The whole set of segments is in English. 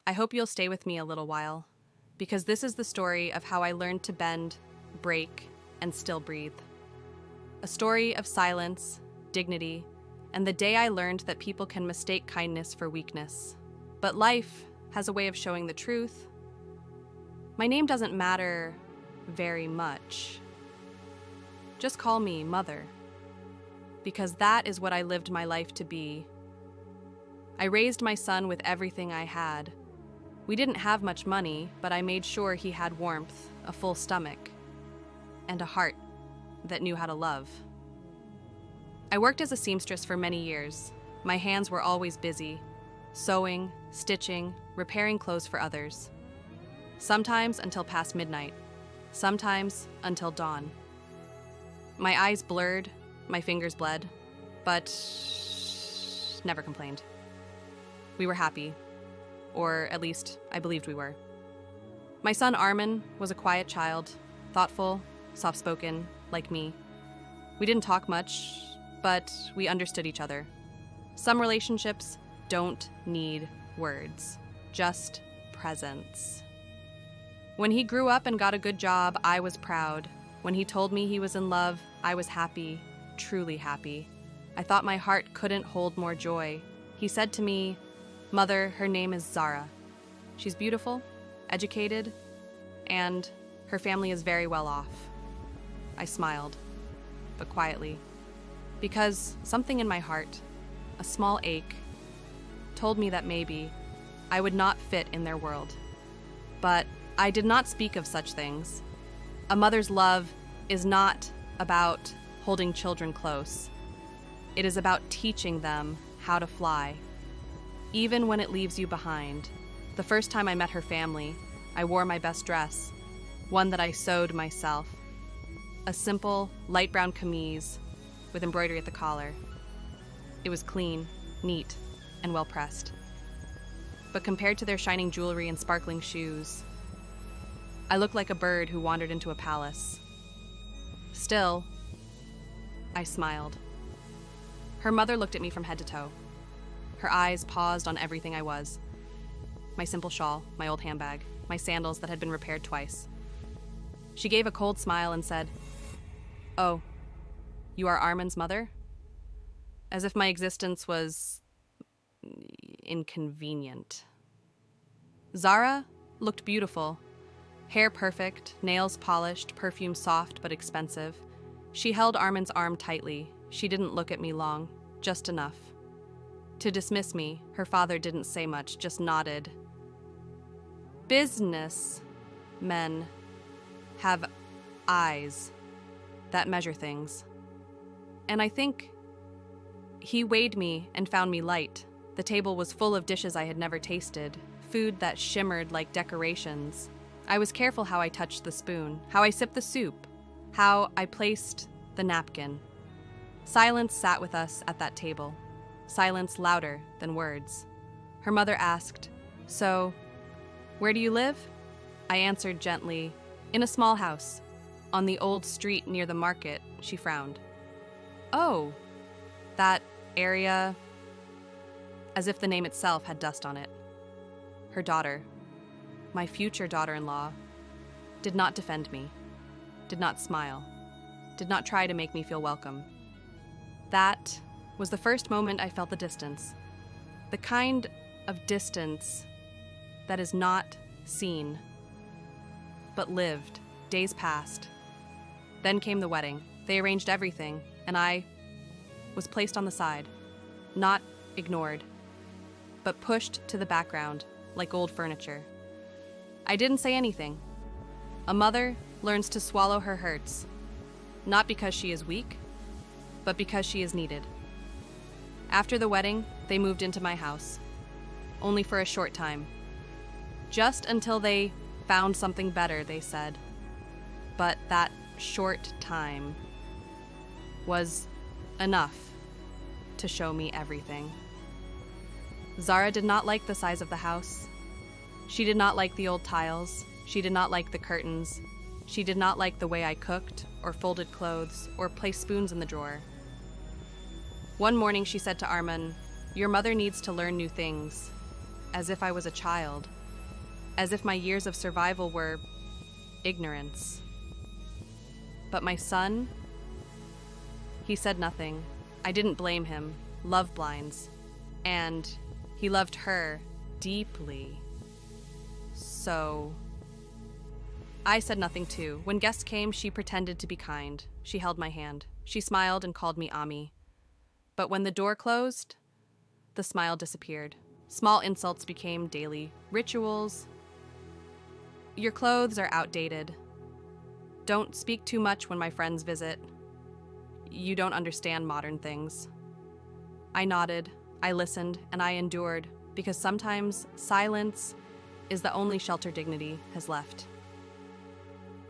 I hope you'll stay with me a little while, because this is the story of how I learned to bend, break, and still breathe. A story of silence, dignity, and the day I learned that people can mistake kindness for weakness. But life has a way of showing the truth. My name doesn't matter very much. Just call me Mother, because that is what I lived my life to be. I raised my son with everything I had. We didn't have much money, but I made sure he had warmth, a full stomach, and a heart that knew how to love. I worked as a seamstress for many years. My hands were always busy, sewing, stitching, repairing clothes for others. Sometimes until past midnight, sometimes until dawn. My eyes blurred, my fingers bled, but never complained. We were happy, or at least I believed we were. My son Armin was a quiet child, thoughtful, soft-spoken, like me. We didn't talk much, but we understood each other. Some relationships don't need words, just presence. When he grew up and got a good job, I was proud. When he told me he was in love, I was happy, truly happy. I thought my heart couldn't hold more joy. He said to me, "Mother, her name is Zara. She's beautiful, educated, and her family is very well off." I smiled, but quietly, because something in my heart, a small ache, told me that maybe I would not fit in their world. But I did not speak of such things. A mother's love is not about holding children close. It is about teaching them how to fly, even when it leaves you behind. The first time I met her family, I wore my best dress, one that I sewed myself. A simple, light brown camise with embroidery at the collar. It was clean, neat, and well pressed. But compared to their shining jewelry and sparkling shoes, I looked like a bird who wandered into a palace. Still, I smiled. Her mother looked at me from head to toe. Her eyes paused on everything I was. My simple shawl, my old handbag, my sandals that had been repaired twice. She gave a cold smile and said, "Oh, you are Armin's mother?" As if my existence was inconvenient. Zara looked beautiful. Hair perfect, nails polished, perfume soft but expensive. She held Armin's arm tightly. She didn't look at me long, just enough. To dismiss me, her father didn't say much, just nodded. Business men have eyes that measure things. And I think he weighed me and found me light. The table was full of dishes I had never tasted, food that shimmered like decorations. I was careful how I touched the spoon, how I sipped the soup, how I placed the napkin. Silence sat with us at that table, silence louder than words. Her mother asked, "So, where do you live?" I answered gently, "In a small house, on the old street near the market." She frowned. "Oh, that area," as if the name itself had dust on it. Her daughter, my future daughter-in-law, did not defend me, did not smile, did not try to make me feel welcome. That was the first moment I felt the distance, the kind of distance that is not seen, but lived. Days passed. Then came the wedding. They arranged everything, and I was placed on the side, not ignored, but pushed to the background like old furniture. I didn't say anything. A mother learns to swallow her hurts, not because she is weak, but because she is needed. After the wedding, they moved into my house, only for a short time. Just until they found something better, they said. But that short time was enough to show me everything. Zara did not like the size of the house. She did not like the old tiles. She did not like the curtains. She did not like the way I cooked, or folded clothes, or placed spoons in the drawer. One morning she said to Armin, "Your mother needs to learn new things." as if I was a child, as if my years of survival were ignorance. But my son, he said nothing. I didn't blame him. Love blinds. And he loved her deeply. So I said nothing too. When guests came, she pretended to be kind. She held my hand. She smiled and called me Ami. But when the door closed, the smile disappeared. Small insults became daily rituals. Your clothes are outdated. Don't speak too much when my friends visit. You don't understand modern things. I nodded, I listened, and I endured, because sometimes silence is the only shelter dignity has left.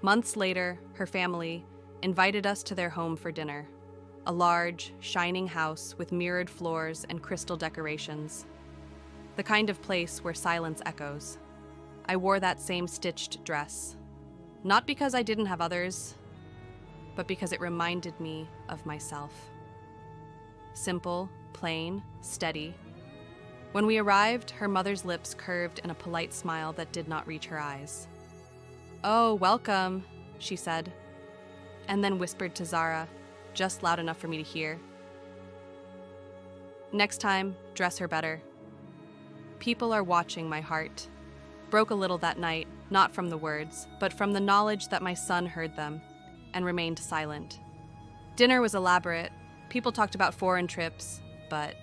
Months later, her family invited us to their home for dinner, a large, shining house with mirrored floors and crystal decorations, the kind of place where silence echoes. I wore that same stitched dress, not because I didn't have others, but because it reminded me of myself. Simple, plain, steady. When we arrived, her mother's lips curved in a polite smile that did not reach her eyes. "Oh, welcome," she said, and then whispered to Zara, just loud enough for me to hear. "Next time, dress her better." People are watching. My heart broke a little that night, not from the words, but from the knowledge that my son heard them and remained silent. Dinner was elaborate. People talked about foreign trips, but